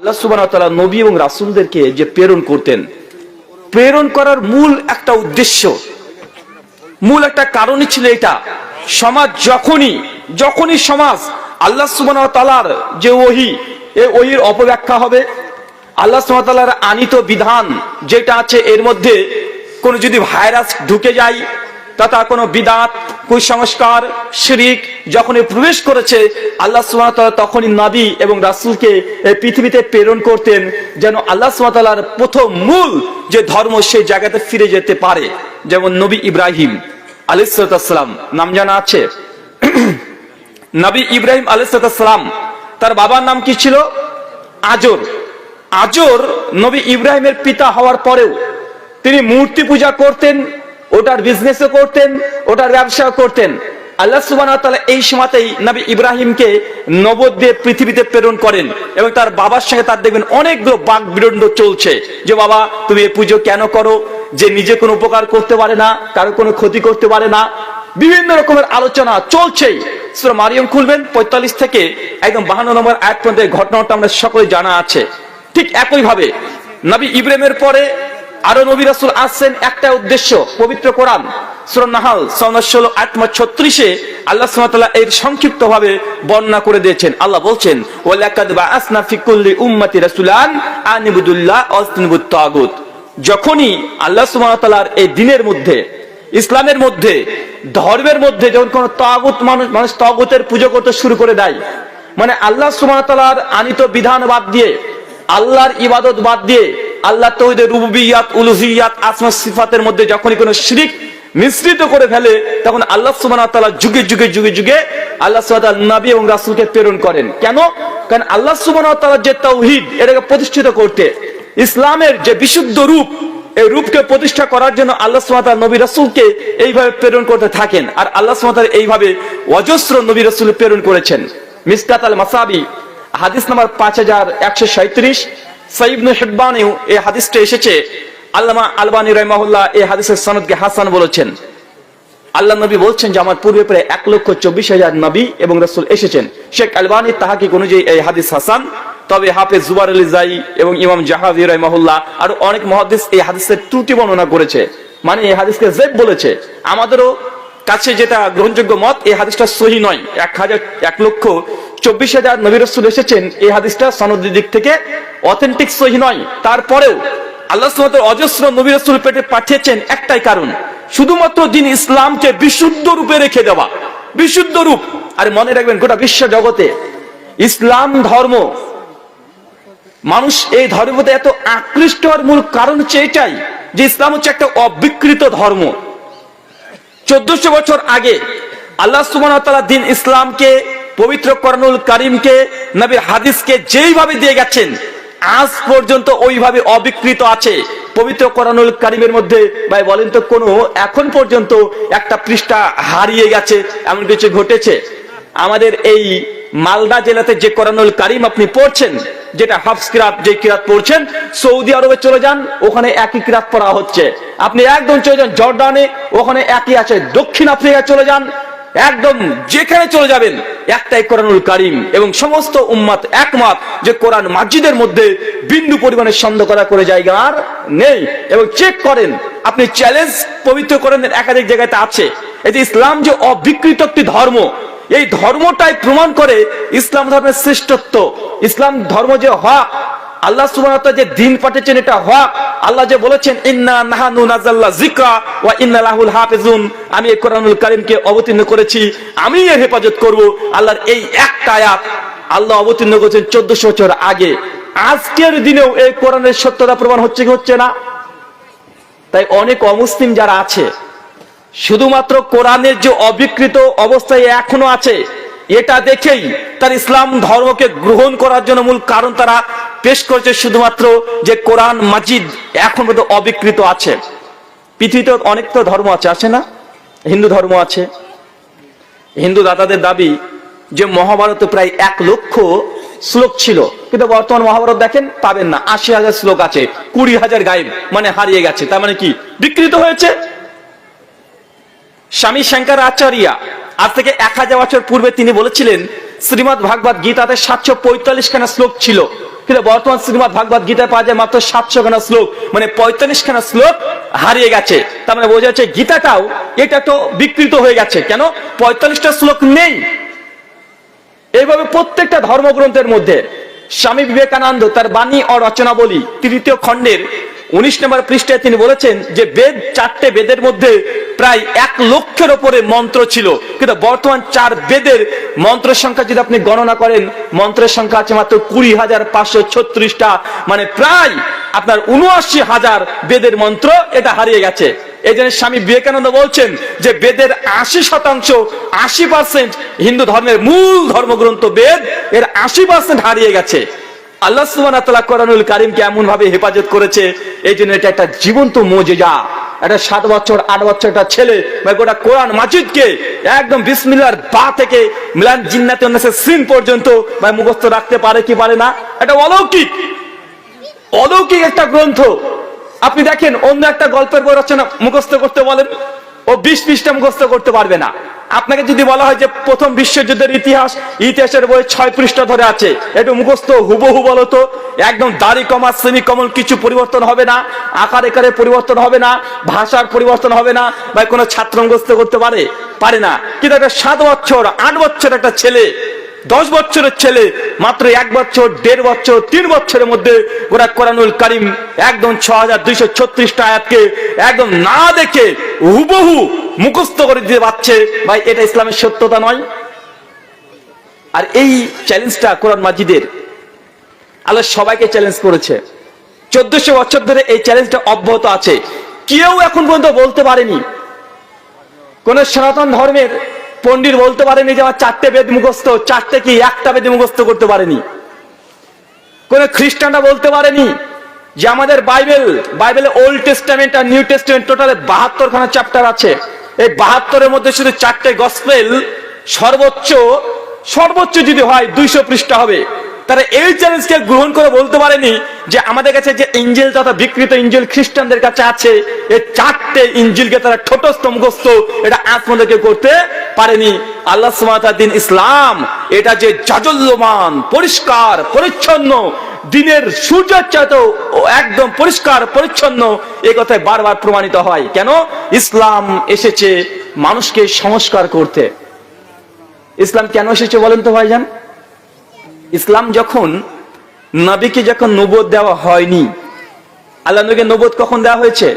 আল্লাহ সুবহানাহু ওয়া তাআলা নবী এবং রাসূলদেরকে যে প্রেরণ করতেন, প্রেরণ করার মূল একটা উদ্দেশ্য, মূল একটা কারণই ছিল এটা। সমাজ যখনই সমাজ আল্লাহ সুবহানাহু ওয়া তাআলার যে ওহী, এই ওহীর অপব্যাখ্যা হবে, আল্লাহ সুবহানাহু ওয়া তাআলার আনিত বিধান যেটা আছে এর মধ্যে কোন যদি ভাইরাস ঢুকে যায়, তথা কোনো বিদাত, কুসংস্কার, শিরক যখনই প্রবেশ করেছে, আল্লাহ সুবহানাহু ওয়া তাআলা তখনই নবী এবং রাসূলকে এই পৃথিবীতে প্রেরণ করতেন, যেন আল্লাহ সুবহানাহু ওয়া তাআলার প্রথম মূল যে ধর্ম সেই জায়গাতে ফিরে যেতে পারে। যেমন নবী ইব্রাহিম আলাইহিস সালাম নাম জানা আছে। নবী ইব্রাহিম আলাইহিস সালাম, তার বাবার নাম কি ছিল? আজর। আজর নবী ইব্রাহিমের পিতা হওয়ার পরেও তিনি মূর্তি পূজা করতেন, ওটার বিজনেসও করতেন, ওটার ব্যবসাও করতেন। আল্লাহ সুবহানাহু ওয়া তাআলা এই সময়তেই নবী ইব্রাহিমকে নবুয়ত দিয়ে পৃথিবীতে প্রেরণ করেন এবং তার বাবার সঙ্গে তার দেখবেন অনেকগুলো বাক বিতণ্ড চলছে, যে বাবা তুমি এই পুজো কেন করো, যে নিজে কোনো উপকার করতে পারে না, কারো কোনো ক্ষতি করতে পারে না, বিভিন্ন রকমের আলোচনা চলছেই। সূরা মারিয়াম খুলবেন 45 থেকে একদম 52 নম্বর আয়াত পর্যন্ত এই ঘটনাটা আমরা সকলে জানা আছে। ঠিক একই ভাবে নবী ইব্রাহিমের পরে আরো নবী রাসূল আসছেন, একটা উদ্দেশ্য, পবিত্র কোরআন সূরা নাহল 16 আয়াত 36-এ আল্লাহ সুবহানাহু ওয়া তাআলা এর সংক্ষিপ্ত ভাবে বর্ণনা করে দিয়েছেন। আল্লাহ বলছেন, ওয়া লাকাদ বাআসনা ফি কুল্লি উম্মতি রাসূলান আন ইবুদুল্লাহ ওয়াজতানিবুত তাগুত। যখনই আল্লাহ সুবহানাহু ওয়া তাআলার এই দ্বীনের মধ্যে, ইসলামের মধ্যে, ধর্মের মধ্যে যখন কোন তাগুত মানুষ তাগুতের পূজা করতে শুরু করে দেয়, মানে আল্লাহ সুবহানাহু ওয়া তাআলার আনিত বিধান বাদ দিয়ে, আল্লাহর ইবাদত বাদ দিয়ে, আল্লাহ তাওহীদ রুবুবিয়্যাত, উলুহিয়্যাত, আসমা সিফাতের মধ্যে যখনই কোনো শিরক মিশ্রিত করে ফেলে, তখন আল্লাহ সুবহানাহু ওয়া তাআলা যুগে যুগে আল্লাহ সুবহানাহু ওয়া তাআলা নবী এবং রাসূলকে প্রেরণ করেন। কেন? কারণ আল্লাহ সুবহানাহু ওয়া তাআলার যে তাওহীদ, এটাকে প্রতিষ্ঠিত করতে, ইসলামের যে বিশুদ্ধ রূপ, এই রূপকে প্রতিষ্ঠা করার জন্য আল্লাহ সুবহানাহু ওয়া তাআলা নবী রাসূলকে এইভাবে প্রেরণ করতে থাকেন। আর আল্লাহ সুবহানাহু ওয়া তাআলা এইভাবে অজস্র নবী রাসূল প্রেরণ করেছেন। মিসকাত আল মাসাবি হাদিস নাম্বার 5137, সহিহ ইবনে হিব্বানেও এই হাদিসটা এসেছে। আল্লামা আলবানী রাহিমাহুল্লাহ এই হাদিসের সনদকে হাসান বলেছেন। আল্লাহ নবী বলছেন যে আমার পূর্বে প্রায় 1,24,000 নবী এবং রাসূল এসেছেন। শেখ আলবানী তাহকিক অনুযায়ী এই হাদিস হাসান, তবে হাফেজ জুবাইর আলী জাই এবং ইমাম জাহাবি রাহিমাহুল্লাহ আর অনেক মুহাদ্দিস এই হাদিসের ত্রুটি বর্ণনা করেছে, মানে এই হাদিসকে যায়েফ বলেছে। আমাদেরও কাছে যেটা গ্রহণযোগ্য মত, এই হাদিসটা সহিহ নয়। 1,24,000 নবী রাসূল এসেছেন, এই হাদিসটা সনদের দিক থেকে অথেন্টিক সহিহ নয়। তারপরেও আল্লাহ সুবহানাহু ওয়া তাআলা অজস্র নবী রাসূল পেটে পাঠিয়েছেন একটাই কারণ, শুধুমাত্র দিন ইসলামকে বিশুদ্ধ রূপে রেখে দেওয়া, বিশুদ্ধ রূপ। আর মনে রাখবেন, গোটা বিশ্ব জগতে ইসলাম ধর্ম, মানুষ এই ধর্মের এত আকৃষ্ট হওয়ার মূল কারণ হচ্ছে এটাই, যে ইসলাম হচ্ছে একটা অবিকৃত ধর্ম। 1400 বছর আগে আল্লাহ সুবহানাহু ওয়া তাআলা দিন ইসলামকে, পবিত্র কোরআনুল কারীমকে, নবীর হাদিসকে যেইভাবে দিয়ে গেছেন, আজ পর্যন্ত ওইভাবে অবিকৃত আছে। পবিত্র কোরআনুল কারীমের মধ্যে ভাই বলেন তো কোন এখন পর্যন্ত একটা পৃষ্ঠা হারিয়ে গেছে এমন কিছু ঘটেছে? আমাদের এই মালদা জেলাতে যে কোরআনুল কারীম আপনি পড়ছেন, যেটা হাফস কিরাত, যে কিরাত পড়ছেন, সৌদি আরবে চলে যান, ওখানে একই কিরাত পড়া হচ্ছে। আপনি একদম চলে যান জর্ডানে, ওখানে একই আছে। দক্ষিণ আফ্রিকা চলে যান, একদম যেখানে চলে যাবেন একটাই কোরআনুল কারীম, এবং সমস্ত উম্মত একমত যে কোরআন মাজিদের মধ্যে বিন্দু পরিমাণের সন্দেহ করা করে জায়গা আর নেই। এবং চেক করেন আপনি, চ্যালেঞ্জ পবিত্র কোরআনের একাধিক জায়গাতে আছে। এই যে ইসলাম যে অবিকৃত একটি ধর্ম, এই ধর্মটাই প্রমাণ করে ইসলাম ধর্মের শ্রেষ্ঠত্ব। ইসলাম ধর্ম যে হক, আল্লাহ সুবহানাহু ওয়া তাআলা যে দ্বীন পাঠিয়েছেন এটা হক। আল্লাহ যে বলেছেন, ইন্না নাহনু নাযালনা যিকরা ওয়া ইন্না লাহুল হাফিজুন, আমি এই কোরআনুল কারীমকে অবতীর্ণ করেছি, আমি এর হেফাজত করব। আল্লাহর এই একটা আয়াত আল্লাহ অবতীর্ণ করেছেন 1400 বছর আগে। আজকের দিনেও এই কোরআনের সত্যতা প্রমাণ হচ্ছে কি হচ্ছে না? তাই অনেক অমুসলিম যারা আছে, শুধুমাত্র কোরআনের যে অবিকৃত অবস্থায় এখনো আছে, এটা দেখেই তার ইসলাম ধর্মকে গ্রহণ করার জন্য মূল কারণ তারা পেশ করেছে শুধুমাত্র যে কোরআন মাজিদ এখন পর্যন্ত অবিকৃত আছে। পৃথিবীতে অনেক তো ধর্ম আছে না? হিন্দু ধর্ম আছে। হিন্দু দাদাদের দাবি যে মহাভারতে প্রায় 1 লক্ষ শ্লোক ছিল, কিন্তু বর্তমান মহাভারত দেখেন পাবেন না, 80,000 শ্লোক আছে, 20,000 গায়েব, মানে হারিয়ে গেছে। তার মানে কি? বিকৃত হয়েছে। স্বামী শঙ্করাচার্য আজ থেকে 1000 বছর পূর্বে তিনি বলেছিলেন, শ্রীমদ্ ভাগবত গীতাতে 745 খানা শ্লোক ছিল, কিন্তু বর্তমান শ্রীমদ ভাগবত গীতায় পাওয়া যায় মাত্র 700 খানা শ্লোক, মানে 45 খানা শ্লোক হারিয়ে গেছে। তার মানে বোঝা যাচ্ছে গীতাটাও এটা তো বিকৃত হয়ে গেছে। কেন 45টা শ্লোক নেই? এইভাবে প্রত্যেকটা ধর্মগ্রন্থের মধ্যে স্বামী বিবেকানন্দ তার বাণী ও রচনাবলী 3য় খণ্ডের 19 নম্বর পৃষ্ঠায় তিনি বলেছেন যে বেদ, 4টে বেদের মধ্যে প্রায় 1 লক্ষের উপরে মন্ত্র ছিল, কিন্তু বর্তমান 4 বেদের মন্ত্রের সংখ্যা যদি আপনি গণনা করেন, মন্ত্রের সংখ্যা আছে মাত্র 20,536টা, মানে প্রায় আপনার 79,000 বেদের মন্ত্র এটা হারিয়ে গেছে। এই জন্য স্বামী বিবেকানন্দ বলছেন যে বেদের 80%, 80% হিন্দু ধর্মের মূল ধর্মগ্রন্থ বেদ, এর 80% হারিয়ে গেছে। আল্লাহ সুবহানাহু ওয়া তাআলা কোরআনুল কারীমকে এমন ভাবে হেফাজত করেছে, এই জন্য এটা একটা জীবন্ত মুজিজা। একটা 7 বছর 8 বছর একটা ছেলে গোটা কোরআন মাজিদকে একদম বিসমিল্লাহর বা থেকে মিলান জিন্নাতে ওয়ান্নাসের সিন পর্যন্ত মুখস্থ রাখতে পারে কি পারে না? এটা অলৌকিক, অলৌকিক একটা গ্রন্থ। আপনি দেখেন অন্য একটা গল্পের বই রচনা মুখস্থ করতে বলেন, ও 20 পৃষ্ঠা মুখস্থ করতে পারবে না। আপনাকে যদি বলা হয় যে প্রথম বিশ্বযুদ্ধের ইতিহাসের বই 6 পৃষ্ঠা ধরে আছে, একটু মুখস্থ হুবহু বলো তো, একদম দাড়ি কমা সেমি কমন কিছু পরিবর্তন হবে না, আকার একারে পরিবর্তন হবে না, ভাষার পরিবর্তন হবে না, বা কোনো ছাত্র মুখস্থ করতে পারে না। কিন্তু একটা 7 বছর 8 বছর একটা ছেলে, 10 বছরের ছেলে মাত্র 1 বছর 1.5 বছর 3 বছরের মধ্যে গোটা কোরআনুল কারীম একদম 6236টা আয়াতকে একদম না দেখে হুবহু মুখস্থ করে দিতে পারছে। ভাই, এটা ইসলামের সত্যতা নয়? আর এই চ্যালেঞ্জটা কোরআন মাজিদের আল্লাহ সবাইকে চ্যালেঞ্জ করেছে। 1400 বছর ধরে এই চ্যালেঞ্জটা অব্যাহত আছে। কেউ এখন পর্যন্ত বলতে পারেনি, কোন সনাতন ধর্মের পণ্ডিত বলতে পারেনি যে আমার 4টে বেদ মুখস্থ, 4টে কি 1টা বেদ মুখস্থ করতে পারেনি। কোন খ্রিস্টানরা বলতে পারেনি যে আমাদের বাইবেলে ওল্ড টেস্টামেন্ট আর নিউ টেস্টামেন্ট টোটাল 72 খানা চ্যাপ্টার আছে, এই 72-এর মধ্যে শুধু 4টে গসপেল সর্বোচ্চ যদি হয় 200 পৃষ্ঠা হবে। তারা এই চ্যালেঞ্জকে গ্রহণ করে বলতে পারেনি যে আমাদের কাছে যে ইঞ্জিল তথা বিকৃত ইঞ্জিল খ্রিস্টানদের কাছে আছে, এই 4টে ইঞ্জিলকে তারা ঠোঁটস্থ মুখস্থ এটা আজ পর্যন্ত কেউ করতে পারেনি। আল্লাহ সুবহানাহু ওয়া তাআলা দিন ইসলাম, এটা যে জাজল্যমান, পরিষ্কার পরিচ্ছন্ন, দিনের সূর্যের চাইতেও একদম পরিষ্কার পরিচ্ছন্ন, এই কথায় বারবার প্রমাণিত হয়। কেন? ইসলাম এসেছে মানুষকে সংস্কার করতে। ইসলাম কেন এসেছে বলেন তো ভাইজান? ইসলাম যখন নবীকে যখন নবুয়ত দেওয়া হয়নি, আল্লাহ নবীকে নবুয়ত কখন দেওয়া হয়েছে?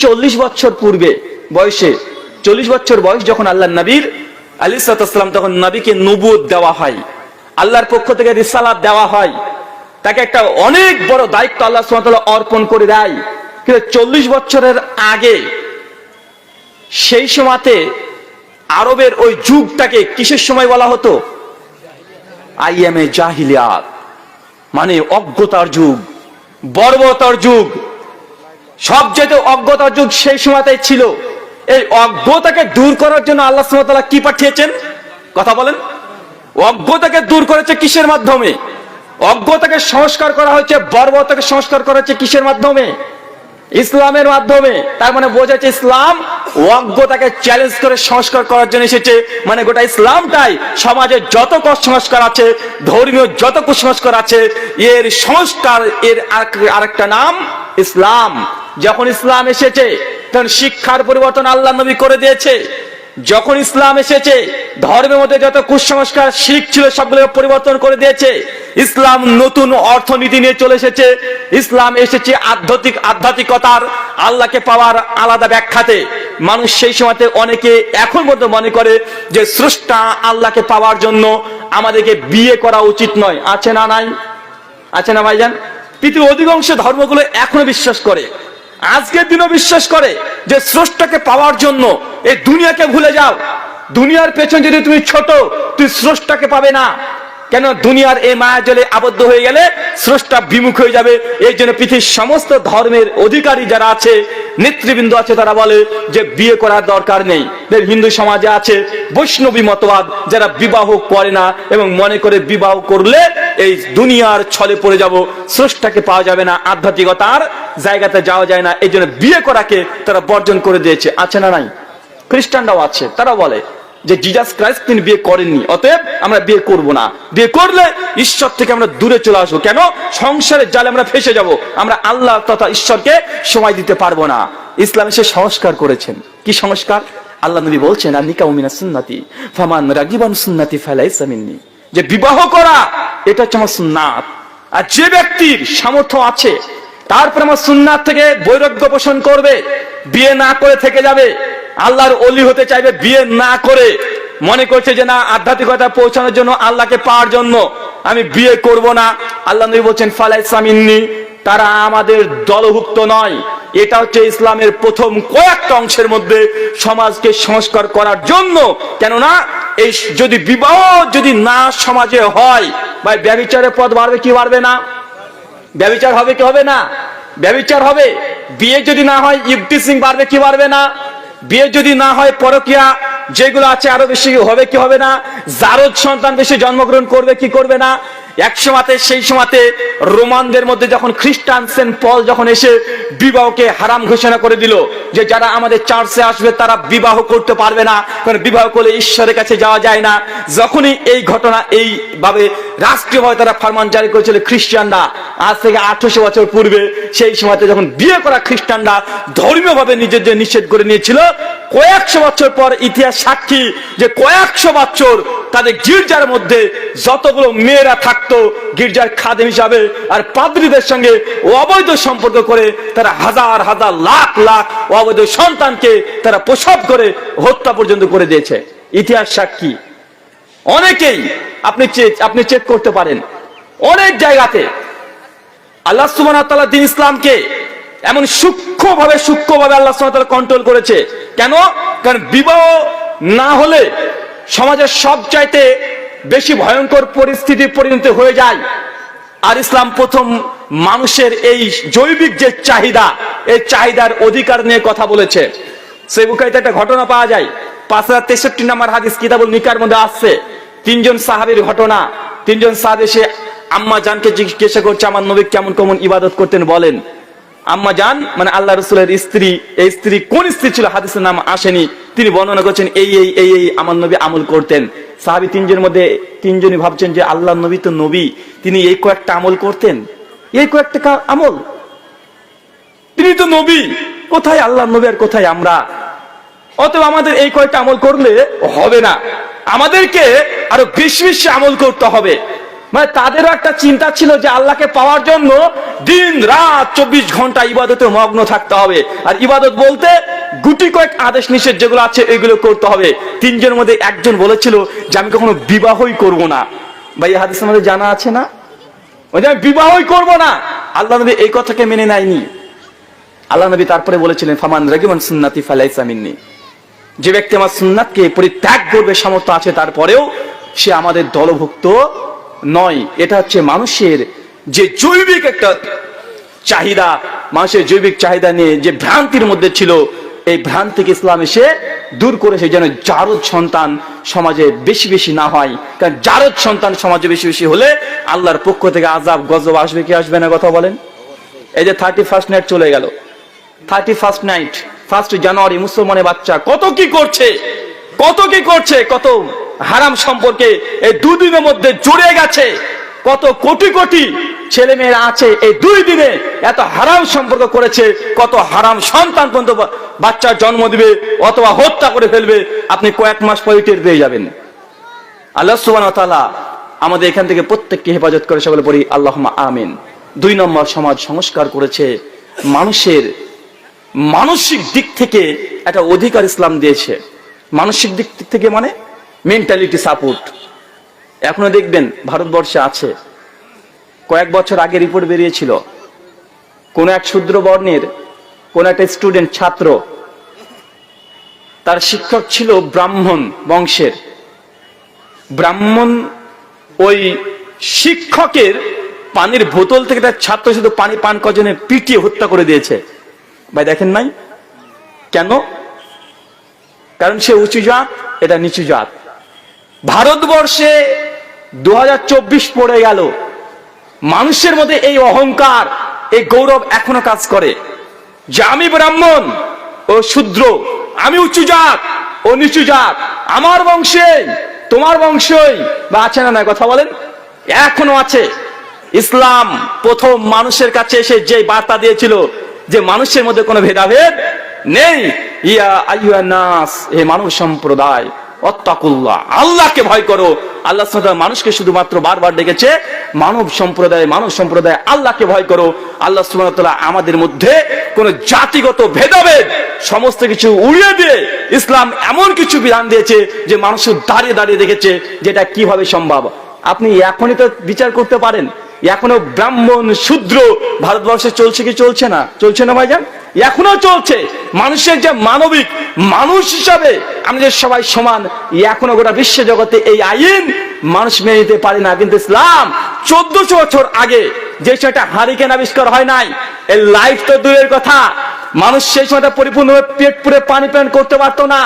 40 বছর পূর্বে বয়সে, 40 বছর বয়স যখন আল্লাহ নবীর আলাইহিস সালাম, তখন নবীকে নবুয়ত দেওয়া হয়, আল্লাহর পক্ষ থেকে রিসালাত দেওয়া হয়, তাকে একটা অনেক বড় দায়িত্ব আল্লাহ সুবহানাহু ওয়া তাআলা অর্পণ করে দেয়। কিন্তু 40 বছরের আগে সেই সময়তে আরবের ওই যুগটাকে কিসের সময় বলা হতো? আইয়ামে জাহিলিয়াত, মানে অজ্ঞতার যুগ, বর্বরতার যুগ, সবচেয়ে অজ্ঞতার যুগ সেই সময়টাই ছিল। এই অজ্ঞতাকে দূর করার জন্য আল্লাহ সুবহানাহু ওয়া তাআলা কি পাঠিয়েছেন? কথা বলেন। অজ্ঞতাকে দূর করেছে কিসের মাধ্যমে? অজ্ঞতাকে সংস্কার করা হয়েছে, বর্বরতাকে সংস্কার করা হয়েছে কিসের মাধ্যমে? ইসলামের মাধ্যমে। তার মানে বোঝা যাচ্ছে ইসলাম অজ্ঞতাকে চ্যালেঞ্জ করে সংস্কার করার জন্য এসেছে। মানে গোটা ইসলামটাই সমাজের যত কুসংস্কার আছে, ধর্মীয় যত কুসংস্কার আছে, এর সংস্কার, এর আরেকটা নাম ইসলাম। যখন ইসলাম এসেছে তখন শিক্ষার পরিবর্তন আল্লাহ নবী করে দিয়েছে। যখন ইসলাম এসেছে ধর্মের মধ্যে যত কুসংস্কার শিরক ছিল সবগুলো পরিবর্তন করে দিয়েছে। ইসলাম নতুন অর্থনীতি নিয়ে চলে এসেছে। ইসলাম এসেছে আধ্যাত্মিকতার, আল্লাহকে পাওয়ার আলাদা ব্যাখ্যাতে। মানুষ সেই সময়তে অনেকে এখন পর্যন্ত মনে করে যে স্রষ্টা আল্লাহকে পাওয়ার জন্য আমাদেরকে বিয়ে করা উচিত নয়। আছে না নাই? আছে না ভাইজান? পৃথিবীর অধিকাংশ ধর্মগুলো এখনো বিশ্বাস করে, আজকের দিনও বিশ্বাস করে যে স্রষ্টাকে পাওয়ার জন্য এই দুনিয়াকে ভুলে যাও। দুনিয়ার পেছনে যদি তুমি ছোট, তুই স্রষ্টাকে পাবে না। কেন? দুনিয়ার এই মায়া জলে আবদ্ধ হয়ে গেলে স্রষ্টা বিমুখ হয়ে যাবে। এই জন্য পৃথিবীর সমস্ত ধর্মের অধিকারী যারা আছে, নেতৃবৃন্দ আছে, তারা বলে যে বিয়ে করার দরকার নেই। হিন্দু সমাজে আছে বৈষ্ণবী মতবাদ, যারা বিবাহ করে না এবং মনে করে বিবাহ করলে এই দুনিয়ার ছলে পড়ে যাব, স্রষ্টাকে পাওয়া যাবে না, আধ্যাত্মিকতার জায়গাতে যাওয়া যায় না। এই জন্য বিয়ে করাকে তারা বর্জন করে দিয়েছে। আছে না নাই? খ্রিস্টানরাও আছে, তারা বলে যে জিসাস ক্রাইস্ট তিনি বিয়ে করেননি, অতএব আমরা বিয়ে করব না। বিয়ে করলে ঈশ্বর থেকে আমরা দূরে চলে আসবো। কেন? সংসারের জালে আমরা ফেসে যাব, আমরা আল্লাহ তথা ঈশ্বরকে সময় দিতে পারবো না। ইসলাম এসে সংস্কার করেছেন। কি সংস্কার? আল্লাহ নবী বলছেন, আর নিকাহু মিনাস সুন্নতি ফামান রাগিবান সুন্নতি ফালাইসা মিন্নি, যে বিবাহ করা এটা হচ্ছে আমার সুন্নাত। আর যে ব্যক্তির সামর্থ্য আছে তারপর আমার সুন্নাত থেকে বৈরাগ্য পোষণ করবে, বিয়ে না করে থেকে যাবে, আল্লাহর ওলি হতে চাইবে বিয়ে না করে, মনে করছে যে না আধ্যাত্মিকতা পৌঁছানোর জন্য, আল্লাহকে পাওয়ার জন্য আমি বিয়ে করব না, আল্লাহ নবী বলছেন ফালাইসা মিন্নি, তারা আমাদের দলভুক্ত নয়। এটা হচ্ছে ইসলামের প্রথম কয়েকটা অংশের মধ্যে সমাজকে সংস্কার করার জন্য। কেননা এই যদি বিবাহ যদি না সমাজে হয়, ভাই ব্যভিচারের পথ বাড়বে কি বাড়বে না? ব্যভিচার হবে কি হবে না? ব্যভিচার হবে। বিয়ে যদি না হয় ইফটিজিং বাড়বে কি বাড়বে না? বিয়ে যদি না হয় পরকীয়া যেগুলো আছে আরো বেশি হবে কি হবে না? জারজ সন্তান বেশি জন্মগ্রহণ করবে কি করবে না? এক সময়তে সেই সময়তে রোমানদের মধ্যে যখন খ্রিস্টান সেন্ট পল যখন এসে বিবাহকে হারাম ঘোষণা করে দিল, যে যারা আমাদের চার্চে আসবে তারা বিবাহ করতে পারবে না, কারণ বিবাহ করলে ঈশ্বরের কাছে যাওয়া যায় না। যখনই এই ঘটনা এইভাবে রাষ্ট্রীয়ভাবে তারা ফরমান জারি করেছিল খ্রিস্টানরা, আজ থেকে 800 বছর পূর্বে, সেই সময়তে যখন বিয়ে করা খ্রিস্টানরা ধর্মীয়ভাবে নিজেদের নিষেধ করে নিয়েছিল, কয়েকশো বছর পর ইতিহাস সাক্ষী যে কয়েকশো বছর তাদের গির্জার মধ্যে যতগুলো মেয়েরা থাকতো গির্জার খাদেম হিসাবে আর পাদ্রীদের সঙ্গে অবৈধ সম্পর্ক করে তারা হাজার হাজার লাখ লাখ অবৈধ সন্তানকে তারা প্রসব করে হত্যা পর্যন্ত করে দিয়েছে। ইতিহাস সাক্ষী। অনেকেই আপনি চেক করতে পারেন, অনেক জায়গাতে আল্লাহ সুবহানাহু ওয়া তাআলা দ্বীন ইসলামকে এমন সূক্ষ্মভাবে আল্লাহ সুবহানাহু ওয়া তাআলা কন্ট্রোল করেছে। কেন? কারণ বিবাহ না হলে সমাজের সবচাইতে বেশি ভয়ঙ্কর পরিস্থিতি পরিণত হয়ে যায়। আর ইসলাম প্রথম মানুষের এই জৈবিক যে চাহিদা, এই চাহিদার অধিকার নিয়ে কথা বলেছে। সেই বুখারীতে একটা ঘটনা পাওয়া যায়, 5063 নম্বর হাদিস কিতাবুল নিকার মধ্যে আসছে। 3 জন সাহাবীর ঘটনা। 3 জন সাহাবী এসে আম্মা জানকে জিজ্ঞাসা করছে, আমার নবী কেমন কেমন ইবাদত করতেন বলেন। আম্মা জান মানে আল্লাহ রাসূলের স্ত্রী, এই স্ত্রী কোন স্ত্রী ছিল হাদিসের নাম আসেনি, তিনি বর্ণনা করছেন এই আমার নবী আমল করতেন। সাহাবী 3 জনের মধ্যে 3 জনই ভাবছেন যে আল্লাহর নবী তো নবী, তিনি এই কয়েকটা আমল করতেন, এই কয়েকটা আমল, তিনি তো নবী, কোথায় আল্লাহর নবী আর কোথায় আমরা? অতএব আমাদের এই কয়েকটা আমল করলে হবে না, আমাদেরকে আরো বেশি বেশি আমল করতে হবে। মানে তাদেরও একটা চিন্তা ছিল যে আল্লাহকে পাওয়ার জন্য দিন রাত 24 ঘন্টা ইবাদতে মগ্ন থাকতে হবে। আর ইবাদত বলতে গুটি কয়েক আদেশ নিষেধ যেগুলো আছে এগুলো করতে হবে। 3 জনের মধ্যে একজন বলেছিল যে আমি কখনো বিবাহই করব না। ভাই হাদিসের মধ্যে জানা আছে না, আমি বিবাহই করব না। আল্লাহ নবী এই কথাকে মেনে নেয়নি। আল্লাহ নবী তারপরে বলেছিলেন ফামান রাগিবান সুন্নতি ফালাইসা মিন্নি, যে ব্যক্তি আমার সুন্নাতকে পরিত্যাগ করবে সামর্থ্য আছে তারপরেও সে আমাদের দলভুক্ত নয়। এটা হচ্ছে মানুষের যে জৈবিক একটা চাহিদা, মানুষের জৈবিক চাহিদা নিয়ে যে ভ্রান্তির মধ্যে ছিল, এই ভ্রান্তিকে ইসলাম এসে দূর করেছে, যেন জারজ সন্তান সমাজে বেশি বেশি না হয়। কারণ জারজ সন্তান সমাজে বেশি বেশি হলে আল্লাহর পক্ষ থেকে আযাব গজব আসবে কি আসবে না কথা বলেন? এই যে 31st নাইট চলে গেল, 31st নাইট, 1 জানুয়ারি মুসলমানের বাচ্চা কত কি করছে, কত হারাম সম্পর্কে এই 2 দিনের মধ্যে জুড়ে গেছে। কত কোটি কোটি ছেলে মেয়েরা আছে এই 2 দিনে এত হারাম সম্পর্ক করেছে, কত হারাম সন্তান পর্যন্ত বাচ্চার জন্ম দিবে অথবা হত্যা করে ফেলবে, আপনি কয়েক মাস পরে টের পেয়ে যাবেন। আল্লাহ সুবহানাহু ওয়া তাআলা আমাদের এখান থেকে প্রত্যেককে হেফাজত করে, সকলে পড়ি আল্লাহুম্মা আমিন। 2 নম্বর সমাজ সংস্কার করেছে, মানুষের মানসিক দিক থেকে একটা অধিকার ইসলাম দিয়েছে। মানসিক দিক থেকে মানে মেন্টালিটি সাপোর্ট। এখনো দেখবেন ভারতবর্ষে আছে, কয়েক বছর আগে রিপোর্ট বেরিয়েছিল, কোন এক শূদ্র বর্ণের কোন একটা স্টুডেন্ট ছাত্র, তার শিক্ষক ছিল ব্রাহ্মণ বংশের। ব্রাহ্মণ ওই শিক্ষকের পানির বোতল থেকে তার ছাত্র শুধু পানি পান কজনে পিটিয়ে হত্যা করে দিয়েছে। ভাই দেখেন নাই কেন? কারণ সে উঁচু জাত, এটা নিচু জাত। ভারতবর্ষে 2024 পড়ে গেল, মানুষের মধ্যে এই অহংকার, এই গৌরব এখনো কাজ করে যে আমি ব্রাহ্মণ ও শূদ্র, আমি উঁচু জাত, ও নিচু জাত, আমার বংশে তোমার বংশই, বা আছে না না কথা বলেন, এখনো আছে। ইসলাম প্রথম মানুষের কাছে এসে যে বার্তা দিয়েছিল যে মানুষের মধ্যে কোনো ভেদাভেদ নেই। ইয়া আইয়ুহান নাস, হে মানব সম্প্রদায়, অত্তাকুল্লাহ, আল্লাহকে ভয় করো। আল্লাহ সুবহানাহু ওয়া তাআলা মানুষকে শুধুমাত্র বারবার ডেকেছে মানব সম্প্রদায়, মানব সম্প্রদায় আল্লাহকে ভয় করো। আল্লাহ সুবহানাহু ওয়া তাআলা আমাদের মধ্যে কোন জাতিগত ভেদাভেদ সমস্ত কিছু উড়িয়ে দিয়ে ইসলাম এমন কিছু বিধান দিয়েছে যে মানুষ দাঁড়িয়ে দাঁড়িয়ে দেখেছে যেটা কিভাবে সম্ভব। আপনি এখনই তো বিচার করতে পারেন, এখনো ব্রাহ্মণ শূদ্র ভারতবর্ষে চলছে কি চলছে না? চলছে না ভাইজান? এখনো চলছে। মানুষের যে মানবিক মানুষ হিসাবে আমরা সবাই সমান, এখনো গোটা বিশ্ব জগতে এই আইন মানুষ মেনে নিতে পারে না। কিন্তু ইসলাম 1400 বছর আগে যে সময়টা হারিকেন আবিষ্কার হয় নাই, এই লাইফ তো দূরের কথা, মানুষ সেই সময়টা পরিপূর্ণভাবে পেট পুরে পানি পান করতে পারতো না,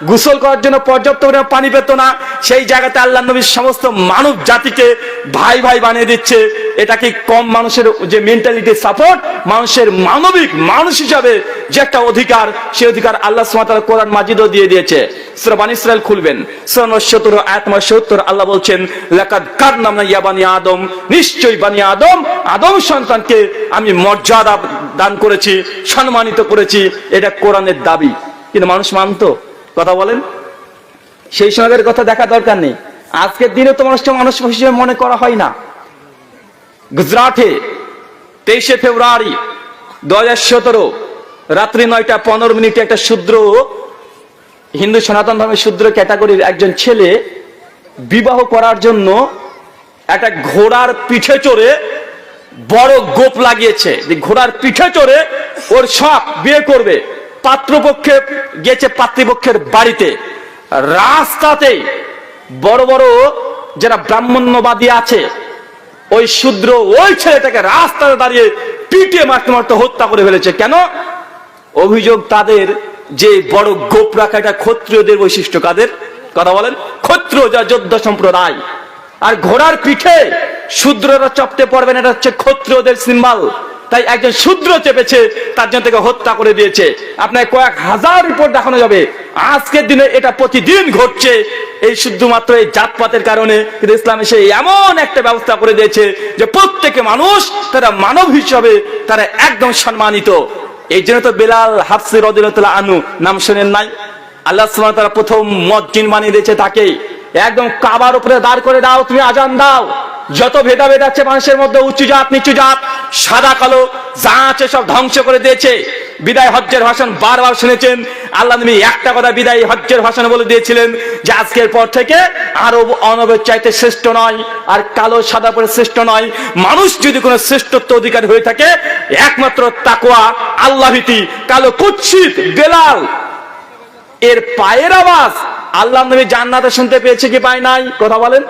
গোসল করার জন্য পর্যাপ্ত পরিমাণে পানি পেত না। সেই জায়গাতে আল্লাহ নবী সমস্ত মানব জাতিকে ভাই ভাই বানিয়ে দিচ্ছে। এটা কি কম মানুষের যে মেন্টালিটি সাপোর্ট, মানুষের মানবিক মানুষ হিসাবে যে একটা অধিকার, সেই অধিকার আল্লাহ সুবহানাহু ওয়া তাআলা কোরআন মাজিদও দিয়ে দিয়েছে। সূরা বানী ইসরাঈল খুলবেন, সূরা 70 আয়াত 70, আল্লাহ বলছেন লাকাদ কাররামনা ইয়া বানি আদম, নিশ্চয়ই বানি আদম, আদম সন্তানকে আমি মর্যাদা দান করেছি, সম্মানিত করেছি। এটা কোরআনের দাবি, কিন্তু মানুষ মানতো? কথা বলেন। সেই সময়ের কথা দেখা দরকার নেই, আজকের দিনে তো মানুষকে মানুষ হিসেবে মনে করা হয় না। গুজরাটে 23শে ফেব্রুয়ারি 2017 রাত্রি 9:15 একটা শূদ্র, হিন্দু সনাতন ধর্মের শূদ্র ক্যাটাগরির একজন ছেলে বিবাহ করার জন্য একটা ঘোড়ার পিঠে চড়ে বড় গোপ লাগিয়েছে। ঘোড়ার পিঠে চড়ে ওর সব বিয়ে করবে। পাত্রপক্ষে গেছে পাত্রীপক্ষের বাড়িতে, রাস্তাতে বড় বড় যারা ব্রাহ্মণ্যবাদী আছে, ওই শূদ্র ওই ছেলেটাকে রাস্তাতে দাঁড়িয়ে পিটিয়ে মারতে মারতে হত্যা করে ফেলেছে। কেন? অভিযোগ তাদের যে বড় গোপ রাখা এটা ক্ষত্রিয়দের বৈশিষ্ট্য। কাদের কথা বলেন? ক্ষত্রিয়, যা যোদ্ধা সম্প্রদায়। আর ঘোড়ার পিঠে শূদ্ররা চপতে পারবেন, এটা হচ্ছে ক্ষত্রিয়দের সিম্বল। তাই একজন শূদ্র চেপেছে, তার জন্য থেকে হত্যা করে দিয়েছে। আপনার কয়েক হাজার রিপোর্ট দেখানো যাবে। আজকের দিনে এটা প্রতিদিন ঘটছে, এই শুধুমাত্র এই জাতপাতের কারণে। কিন্তু ইসলাম এসে এমন একটা ব্যবস্থা করে দিয়েছে যে প্রত্যেকে মানুষ, তারা মানব হিসাবে তারা একদম সম্মানিত। এই জন্য তো বেলাল হাফসি রাদিয়াল্লাহু তাআলা আনহু নাম শুনেন নাই? আল্লাহ সুবহানাহু ওয়া তাআলা প্রথম মুয়াজ্জিন বানিয়ে দিয়েছে তাকে। একদম কাবার উপরে দাঁড় করে দাও, তুমি আজান দাও। যত ভেদাভেদ আছে মানুষের মধ্যে, উঁচু জাত নিচু জাত, সাদা কালো যা আছে সব ধ্বংস করে দিয়েছে। বিদায় হজ্জের ভাষণ বারবার শুনেছেন, আল্লাহ নবী একটা কথা বিদায় হজ্জের ভাষণে বলে দিয়েছিলেন যে আজকের পর থেকে আরব অনবের চাইতে শ্রেষ্ঠ নয়, আর কালো সাদা পরে শ্রেষ্ঠ নয়। মানুষ যদি কোনো শ্রেষ্ঠত্ব অধিকার হয়ে থাকে, একমাত্র তাকওয়া, আল্লাহ ভীতি। কালো কুৎসিত বেলাল এর পায়ের আওয়াজ আল্লাহ নবী জান্নাতে শুনতে পেয়েছে কি পায় নাই? কথা বলেন,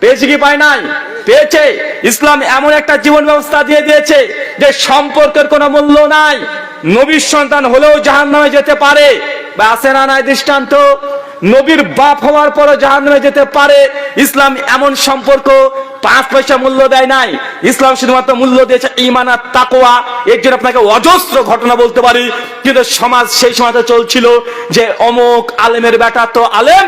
পেয়েছে কি পায় নাই? পেয়েছে। ইসলাম এমন একটা জীবন ব্যবস্থা দিয়ে দিয়েছে যে সম্পর্কের কোনো মূল্য নাই। নবীর সন্তান হলেও জাহান্নামে যেতে পারে, বা আছে না নাই দৃষ্টান্ত? নবীর বাপ হওয়ার পরে জাহান্নামে যেতে পারে। ইসলাম এমন সম্পর্ক 5 পয়সা মূল্য দেয় নাই। ইসলাম শুধুমাত্র মূল্য দিয়েছে ঈমান আর তাকওয়া। এর জন্য আপনাকে অজস্র ঘটনা বলতে পারি, কিন্তু সমাজ সেই সময়তে চলছিল যে অমুক আলেমের বেটা তো আলেম।